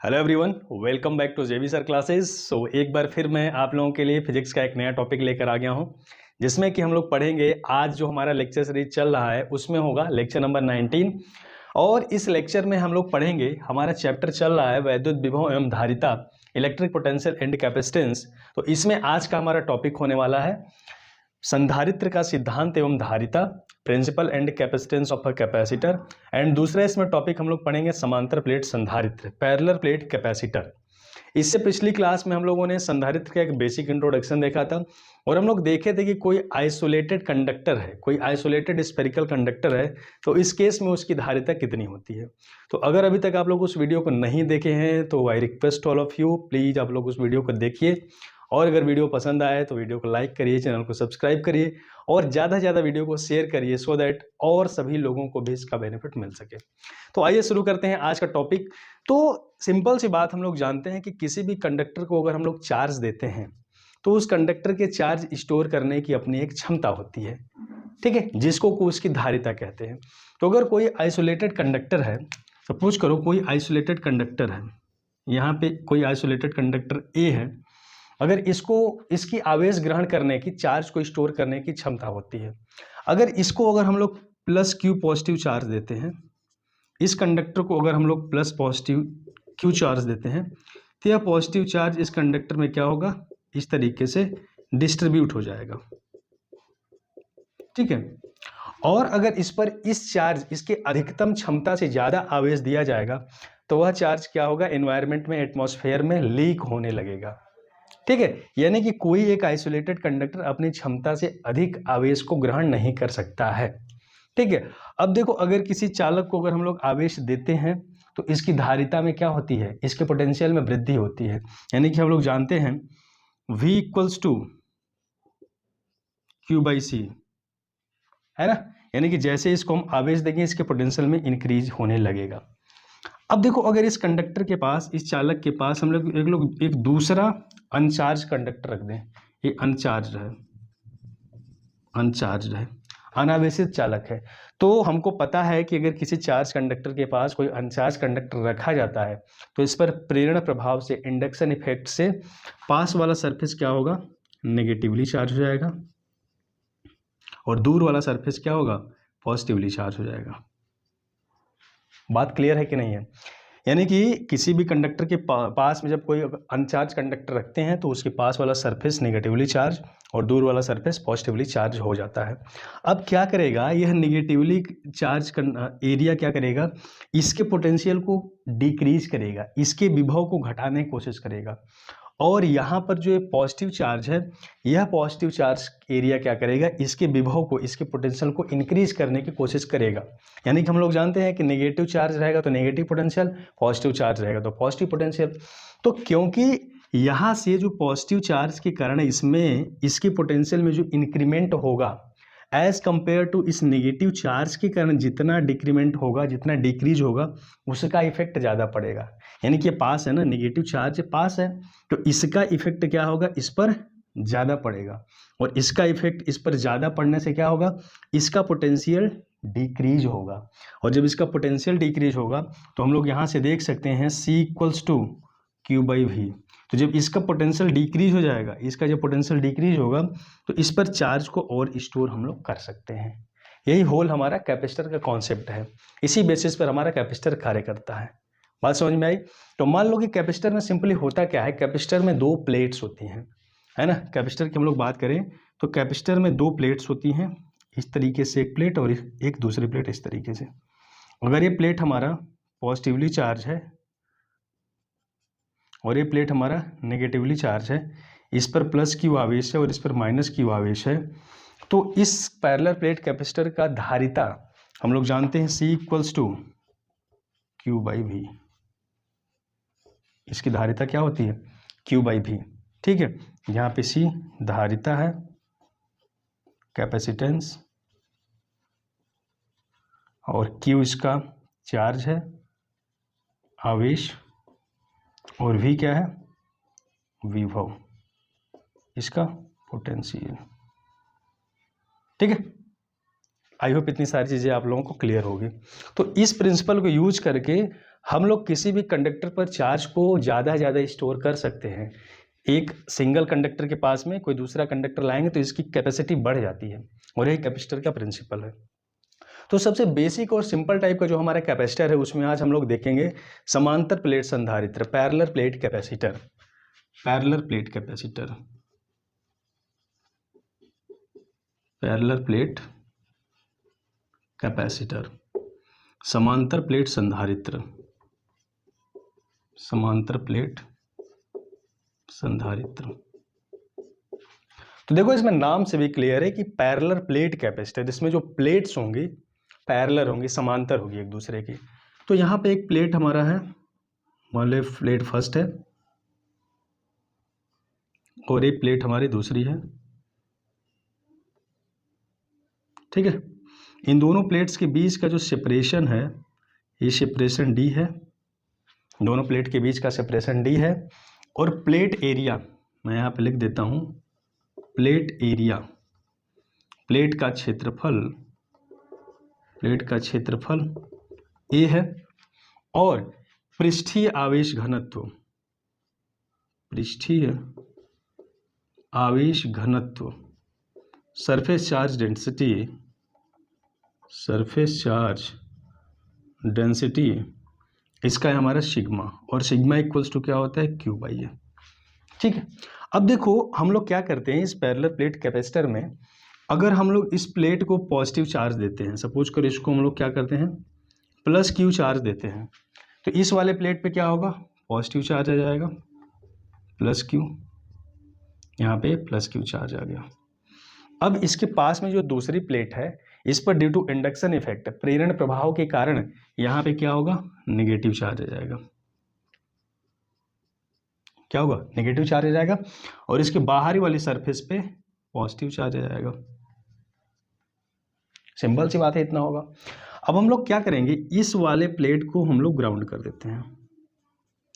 Hello everyone, welcome back to JB sir classes. एक बार फिर मैं आप लोगों के लिए फिजिक्स का एक नया टॉपिक लेकर आ गया हूं, जिसमें कि हम लोग पढ़ेंगे। आज जो हमारा लेक्चर सीरीज चल रहा है उसमें होगा लेक्चर नंबर 19 और इस लेक्चर में हम लोग पढ़ेंगे, हमारा चैप्टर चल रहा है वैद्युत विभव एवं धारिता, इलेक्ट्रिक पोटेंशियल एंड कैपेसिटेंस। तो इसमें आज का हमारा टॉपिक होने वाला है संधारित्र का सिद्धांत एवं धारिता, principle and capacitance of a capacitor. And दूसरा इसमें टॉपिक हम लोग पढ़ेंगे समांतर प्लेट संधारित्र, पैरेलल प्लेट कैपेसिटर। इससे पिछली क्लास में हम लोगों ने संधारित्र का एक बेसिक इंट्रोडक्शन देखा था और हम लोग देखे थे कि कोई आइसोलेटेड कंडक्टर है, कोई आइसोलेटेड स्फेरिकल कंडक्टर है, तो इस केस में उसकी धारिता कितनी होती है। तो अगर अभी तक आप लोग उस वीडियो को नहीं देखे हैं तो I request all of you, please आप लोग उस वीडियो को देखिए और अगर वीडियो पसंद आए तो वीडियो को लाइक करिए, चैनल को सब्सक्राइब करिए और ज़्यादा से ज़्यादा वीडियो को शेयर करिए सो दैट और सभी लोगों को भी इसका बेनिफिट मिल सके। तो आइए शुरू करते हैं आज का टॉपिक। तो सिंपल सी बात, हम लोग जानते हैं कि किसी भी कंडक्टर को अगर हम लोग चार्ज देते हैं तो उस कंडक्टर के चार्ज स्टोर करने की अपनी एक क्षमता होती है, ठीक है, जिसको उसकी धारिता कहते हैं। तो अगर कोई आइसोलेटेड कंडक्टर है, सपोज करो कोई आइसोलेटेड कंडक्टर है, यहाँ पे कोई आइसोलेटेड कंडक्टर ए है, अगर इसकी आवेश ग्रहण करने की, चार्ज को स्टोर करने की क्षमता होती है। अगर हम लोग प्लस क्यू पॉजिटिव चार्ज देते हैं, इस कंडक्टर को अगर हम लोग प्लस पॉजिटिव क्यू चार्ज देते हैं तो यह पॉजिटिव चार्ज इस कंडक्टर में क्या होगा, इस तरीके से डिस्ट्रीब्यूट हो जाएगा, ठीक है। और अगर इस पर इस चार्ज, इसके अधिकतम क्षमता से ज़्यादा आवेश दिया जाएगा तो वह चार्ज क्या होगा, एनवायरनमेंट में, एटमॉस्फेयर में लीक होने लगेगा, ठीक है। यानी कि कोई एक आइसोलेटेड कंडक्टर अपनी क्षमता से अधिक आवेश को ग्रहण नहीं कर सकता है, ठीक है। अब देखो, अगर किसी चालक को अगर हम लोग आवेश देते हैं तो इसकी धारिता में क्या होती है, इसके पोटेंशियल में वृद्धि होती है। यानी कि हम लोग जानते हैं V equals to Q by C, है ना। यानी कि जैसे इसको हम आवेश देंगे इसके पोटेंशियल में इंक्रीज होने लगेगा। अब देखो, अगर इस कंडक्टर के पास, इस चालक के पास हम लोग एक दूसरा अनचार्ज कंडक्टर रख दें, ये अनचार्ज है, अनावेशित चालक है, तो हमको पता है कि अगर किसी चार्ज कंडक्टर के पास कोई अनचार्ज कंडक्टर रखा जाता है तो इस पर प्रेरण प्रभाव से, इंडक्शन इफेक्ट से पास वाला सरफेस क्या होगा, नेगेटिवली चार्ज हो जाएगा और दूर वाला सरफेस क्या होगा, पॉजिटिवली चार्ज हो जाएगा। बात क्लियर है कि नहीं है। यानी कि किसी भी कंडक्टर के पास में जब कोई अनचार्ज कंडक्टर रखते हैं तो उसके पास वाला सरफेस नेगेटिवली चार्ज और दूर वाला सरफेस पॉजिटिवली चार्ज हो जाता है। अब क्या करेगा, यह नेगेटिवली चार्ज एरिया क्या करेगा, इसके पोटेंशियल को डिक्रीज करेगा, इसके विभव को घटाने की कोशिश करेगा। और यहाँ पर जो पॉजिटिव चार्ज है, यह पॉजिटिव चार्ज एरिया क्या करेगा, इसके विभव को, इसके पोटेंशियल को इंक्रीज करने की कोशिश करेगा। यानी कि हम लोग जानते हैं कि नेगेटिव चार्ज रहेगा तो नेगेटिव पोटेंशियल, पॉजिटिव चार्ज रहेगा तो पॉजिटिव पोटेंशियल। तो क्योंकि यहाँ से जो पॉजिटिव चार्ज के कारण इसमें, इसके पोटेंशियल में जो इंक्रीमेंट होगा एज कंपेयर टू इस नेगेटिव चार्ज के कारण जितना डिक्रीमेंट होगा, जितना डिक्रीज होगा, उसका इफेक्ट ज़्यादा पड़ेगा। यानी कि पास है ना, नेगेटिव चार्ज पास है तो इसका इफेक्ट क्या होगा, इस पर ज़्यादा पड़ेगा और इसका इफेक्ट इस पर ज़्यादा पड़ने से क्या होगा, इसका पोटेंशियल डिक्रीज होगा। और जब इसका पोटेंशियल डिक्रीज होगा तो हम लोग यहाँ से देख सकते हैं C equals to Q by V. तो जब इसका पोटेंशियल डिक्रीज हो जाएगा, इसका जब पोटेंशियल डिक्रीज होगा तो इस पर चार्ज को और स्टोर हम लोग कर सकते हैं। यही होल हमारा कैपेसिटर का कॉन्सेप्ट है, इसी बेसिस पर हमारा कैपेसिटर कार्य करता है। बात समझ में आई। तो मान लो कि कैपेसिटर में सिंपली होता क्या है, कैपेसिटर में दो प्लेट्स होती हैं, है ना। कैपेसिटर की हम लोग बात करें तो कैपेसिटर में दो प्लेट्स होती हैं, इस तरीके से एक प्लेट और एक दूसरी प्लेट इस तरीके से। अगर ये प्लेट हमारा पॉजिटिवली चार्ज है और ये प्लेट हमारा नेगेटिवली चार्ज है, इस पर प्लस क्यू आवेश है और इस पर माइनस क्यू आवेश है, तो इस पैरेलल प्लेट कैपेसिटर का धारिता हम लोग जानते हैं C equals to Q by V. इसकी धारिता क्या होती है, क्यू बाई वी, ठीक है। यहाँ पे C धारिता है, कैपेसिटेंस, और Q इसका चार्ज है, आवेश, और V क्या है, विभव, इसका पोटेंशियल, ठीक है। आई होप इतनी सारी चीज़ें आप लोगों को क्लियर होगी। तो इस प्रिंसिपल को यूज करके हम लोग किसी भी कंडक्टर पर चार्ज को ज़्यादा से ज़्यादा स्टोर कर सकते हैं। एक सिंगल कंडक्टर के पास में कोई दूसरा कंडक्टर लाएंगे तो इसकी कैपेसिटी बढ़ जाती है, और यही कैपेसिटर का प्रिंसिपल है। तो सबसे बेसिक और सिंपल टाइप का जो हमारा कैपेसिटर है उसमें आज हम लोग देखेंगे समांतर प्लेट संधारित्र, parallel plate capacitor. Parallel plate capacitor, parallel plate capacitor, समांतर प्लेट संधारित्र, समांतर प्लेट संधारित्र। तो देखो इसमें नाम से भी क्लियर है कि पैरेलल प्लेट कैपेसिटर, जिसमें जो प्लेट्स होंगी पैरेलल होंगी, समांतर होगी एक दूसरे की। तो यहाँ पे एक प्लेट हमारा है, मान लो प्लेट फर्स्ट है और एक प्लेट हमारी दूसरी है, ठीक है। इन दोनों प्लेट्स के बीच का जो सेपरेशन है, ये सेपरेशन डी है, दोनों प्लेट के बीच का सेपरेशन डी है। और प्लेट एरिया मैं यहाँ पे लिख देता हूँ, प्लेट एरिया, प्लेट का क्षेत्रफल, प्लेट का क्षेत्रफल ए है। और पृष्ठीय आवेश घनत्व, पृष्ठीय आवेश घनत्व, surface charge density, surface charge density, इसका है हमारा सिग्मा, और सिग्मा इक्वल्स टू क्या होता है, क्यू बाई ए, ठीक है। अब देखो हम लोग क्या करते हैं इस पैरेलल प्लेट कैपेसिटर में, अगर हम लोग इस प्लेट को पॉजिटिव चार्ज देते हैं, सपोज करो इसको हम लोग क्या करते हैं प्लस क्यू चार्ज देते हैं, तो इस वाले प्लेट पे क्या होगा, पॉजिटिव चार्ज आ जाएगा, प्लस क्यू, यहाँ पे प्लस क्यू चार्ज आ गया। अब इसके पास में जो दूसरी प्लेट है, इस पर ड्यू टू इंडक्शन इफेक्ट, प्रेरण प्रभाव के कारण यहाँ पे क्या होगा, नेगेटिव चार्ज आ जाएगा। क्या होगा, नेगेटिव चार्ज आ जाएगा, और इसके बाहरी वाली सरफेस पे पॉजिटिव चार्ज आ जाएगा। सिंपल सी बात है, इतना होगा। अब हम लोग क्या करेंगे, इस वाले प्लेट को हम लोग ग्राउंड कर देते हैं,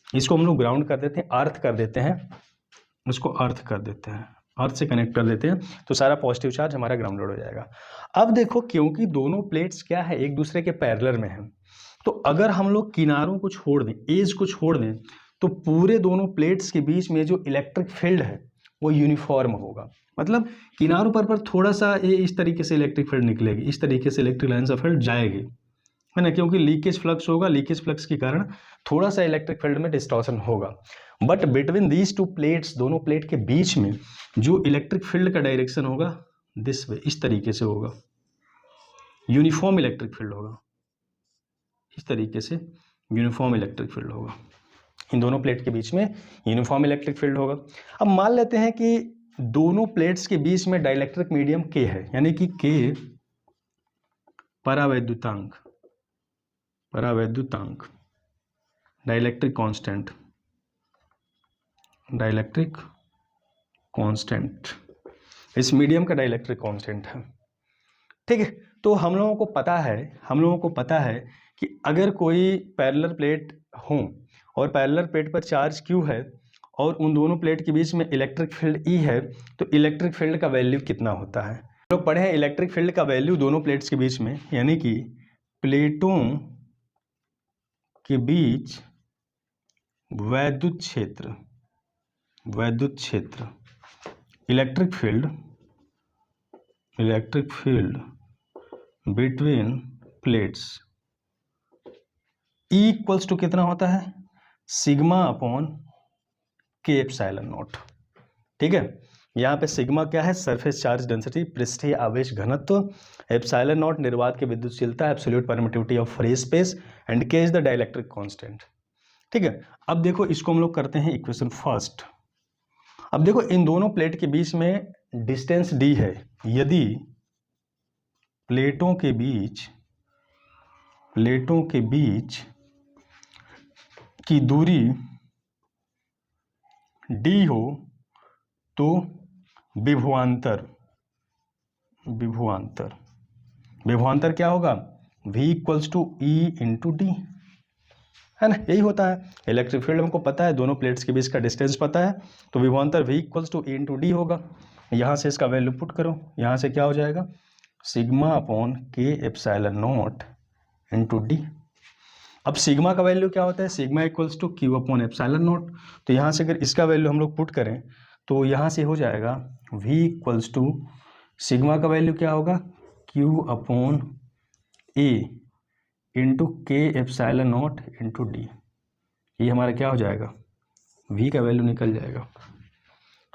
इसको हम लोग ग्राउंड कर देते हैं, अर्थ कर देते हैं, उसको अर्थ कर देते हैं, अर्थ से कनेक्ट कर देते हैं, तो सारा पॉजिटिव चार्ज हमारा ग्राउंडेड हो जाएगा। अब देखो क्योंकि दोनों प्लेट्स क्या है, एक दूसरे के पैरेलल में हैं, तो अगर हम लोग किनारों को छोड़ दें, एज को छोड़ दें, तो पूरे दोनों प्लेट्स के बीच में जो इलेक्ट्रिक फील्ड है वो यूनिफॉर्म होगा। मतलब किनारों पर थोड़ा सा ये इस तरीके से इलेक्ट्रिक फील्ड निकलेगी, इस तरीके से इलेक्ट्रिक लाइन ऑफ फील्ड जाएगी, है ना, क्योंकि लीकेज फ्लक्स होगा, लीकेज फ्लक्स के कारण थोड़ा सा इलेक्ट्रिक फील्ड में डिस्टॉर्शन होगा। But between these two plates, दोनों प्लेट के बीच में जो इलेक्ट्रिक फील्ड का डायरेक्शन होगा दिस वे, इस तरीके से होगा, यूनिफॉर्म इलेक्ट्रिक फील्ड होगा, इस तरीके से यूनिफॉर्म इलेक्ट्रिक फील्ड होगा, इन दोनों प्लेट के बीच में यूनिफॉर्म इलेक्ट्रिक फील्ड होगा। अब मान लेते हैं कि दोनों प्लेट्स के बीच में डाइलेक्ट्रिक मीडियम के है, यानी कि के परावैद्युतांक, परावैद्युतांक, डाइलेक्ट्रिक कांस्टेंट, डाइलेक्ट्रिक कांस्टेंट, इस मीडियम का डाइलेक्ट्रिक कांस्टेंट है, ठीक है। तो हम लोगों को पता है कि अगर कोई पैरेलल प्लेट हो और पैरेलल प्लेट पर चार्ज क्यू है और उन दोनों प्लेट के बीच में इलेक्ट्रिक फील्ड ई है, तो इलेक्ट्रिक फील्ड का वैल्यू कितना होता है। हम लोग पढ़े हैं इलेक्ट्रिक फील्ड का वैल्यू दोनों प्लेट्स के बीच में, यानी कि प्लेटों के बीच वैद्युत क्षेत्र, वैद्युत क्षेत्र, electric field between plates E equals to कितना होता है, sigma upon K epsilon naught, ठीक है। यहाँ पे सिग्मा क्या है, सरफेस चार्ज डेंसिटी, पृष्ठीय आवेश घनत्व, एप्सिलॉन नॉट निर्वात की विद्युतशीलता, absolute permittivity of free space, and K is the dielectric constant, ठीक है। अब देखो इसको हम लोग करते हैं इक्वेशन फर्स्ट। अब देखो इन दोनों प्लेट के बीच में डिस्टेंस डी है, यदि प्लेटों के बीच की दूरी डी हो तो विभवांतर क्या होगा, V equals to E into D, है ना, यही होता है। इलेक्ट्रिक फील्ड हमको पता है, दोनों प्लेट्स के बीच का डिस्टेंस पता है, तो विभवांतर V equals to E into D होगा। यहाँ से इसका वैल्यू पुट करो, यहाँ से क्या हो जाएगा, sigma upon K epsilon naught into D. अब सिग्मा का वैल्यू क्या होता है, sigma equals to Q upon epsilon naught. तो यहाँ से अगर इसका वैल्यू हम लोग पुट करें तो यहाँ से हो जाएगा v इक्वल्स टू सिग्मा का वैल्यू क्या होगा, क्यू अपॉन ए इंटू के एप्सिलॉन नॉट इंटू डी। ये हमारा क्या हो जाएगा, v का वैल्यू निकल जाएगा।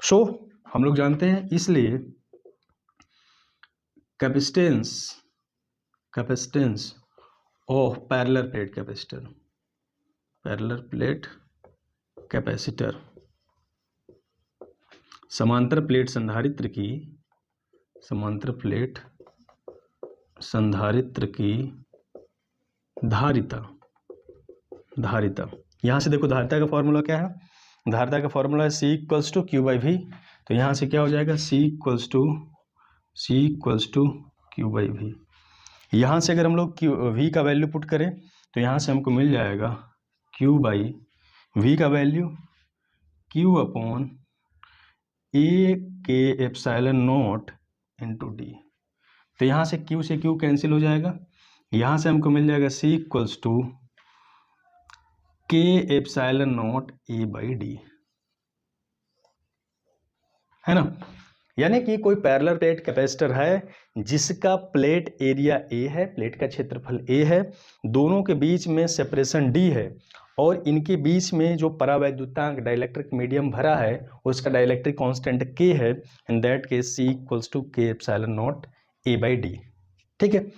सो हम लोग जानते हैं, इसलिए capacitance of parallel plate capacitor, समांतर प्लेट संधारित्र की धारिता। यहाँ से देखो धारिता का फॉर्मूला क्या है, धारिता का फॉर्मूला है C equals to Q by V. तो यहाँ से क्या हो जाएगा, C equals to Q by V. यहाँ से अगर हम लोग v का वैल्यू पुट करें तो यहाँ से हमको मिल जाएगा q बाई वी का वैल्यू q अपॉन ए के एप्सिलॉन नॉट इंटू डी। तो यहाँ से q कैंसिल हो जाएगा, यहाँ से हमको मिल जाएगा c equals to K epsilon naught A by D, है ना। यानी कि कोई पैरेलल प्लेट कैपेसिटर है जिसका प्लेट एरिया ए है, प्लेट का क्षेत्रफल ए है, दोनों के बीच में सेपरेशन डी है, और इनके बीच में जो परावैद्युतांक डाइलेक्ट्रिक मीडियम भरा है उसका डाइलेक्ट्रिक कांस्टेंट के है। In that case C equals to K epsilon naught A by D. ठीक है,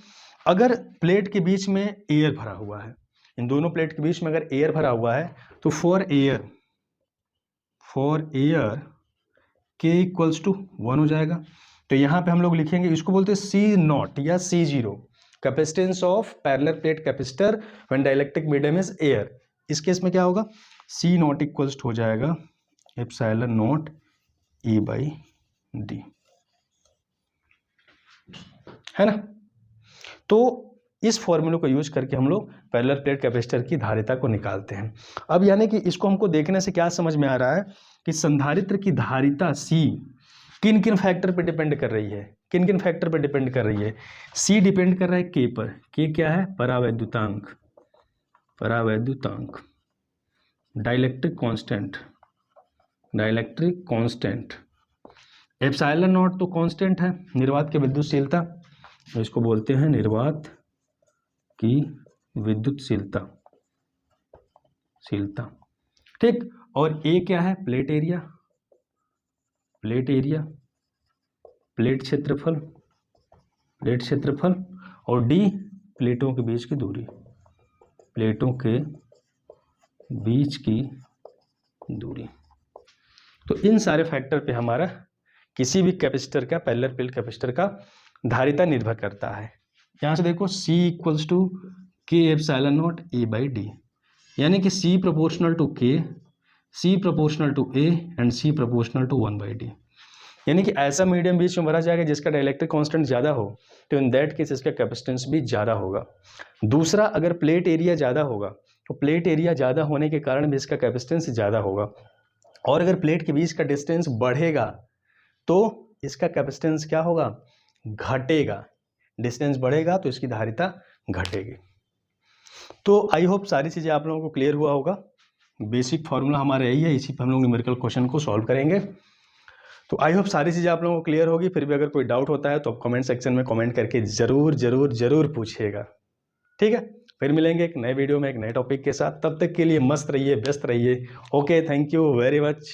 अगर प्लेट के बीच में एयर भरा हुआ है, इन दोनों प्लेट के बीच में अगर एयर भरा हुआ है तो फॉर एयर के इक्वल्स टू 1 हो जाएगा। तो यहाँ पे हम लोग लिखेंगे, इसको बोलते हैं C नॉट या C0, capacitance of parallel plate capacitor when dielectric medium is air. इस केस में क्या होगा, C नॉट इक्वल्स टू हो जाएगा epsilon naught A by D, है ना। तो इस फॉर्मूले को यूज करके हम लोग पैरेलल प्लेट कैपेसिटर की धारिता को निकालते हैं। अब यानी कि इसको हमको देखने से क्या समझ में आ रहा है कि संधारित्र की धारिता C किन किन फैक्टर पे डिपेंड कर रही है, C डिपेंड कर रहा है K पर। K क्या है, परावैद्युतांक, डाइलेक्ट्रिक कांस्टेंट। एप्सिलॉन नॉट तो कांस्टेंट है, निर्वात की विद्युतशीलता, तो इसको बोलते हैं निर्वात की विद्युतशीलता। ठीक, और A क्या है, प्लेट एरिया, प्लेट क्षेत्रफल, और D प्लेटों के बीच की दूरी। तो इन सारे फैक्टर पे हमारा किसी भी कैपेसिटर का, पैरेलल प्लेट कैपेसिटर का धारिता निर्भर करता है। यहाँ से देखो C equals to K epsilon naught A by D, यानी कि C proportional to K, C proportional to A and C proportional to 1 by D. यानी कि ऐसा मीडियम बीच में भरा जाएगा जिसका डाइलेक्ट्रिक कांस्टेंट ज़्यादा हो, तो इन दैट केस इसका कैपेसिटेंस भी ज़्यादा होगा। दूसरा, अगर प्लेट एरिया ज़्यादा होगा तो प्लेट एरिया ज़्यादा होने के कारण भी इसका कैपेसिटेंस ज़्यादा होगा, और अगर प्लेट के बीच का डिस्टेंस बढ़ेगा तो इसका कैपेसिटेंस क्या होगा, घटेगा। डिस्टेंस बढ़ेगा तो इसकी धारिता घटेगी। तो आई होप सारी चीज़ें आप लोगों को क्लियर हुआ होगा। बेसिक फार्मूला हमारा यही है, इसी पर हम लोग न्यूमेरिकल क्वेश्चन को सॉल्व करेंगे। तो आई होप सारी चीज़ें आप लोगों को क्लियर होगी। फिर भी अगर कोई डाउट होता है तो आप कमेंट सेक्शन में कमेंट करके ज़रूर पूछिएगा। ठीक है, फिर मिलेंगे एक नए वीडियो में एक नए टॉपिक के साथ। तब तक के लिए मस्त रहिए, व्यस्त रहिए। Okay, thank you very much.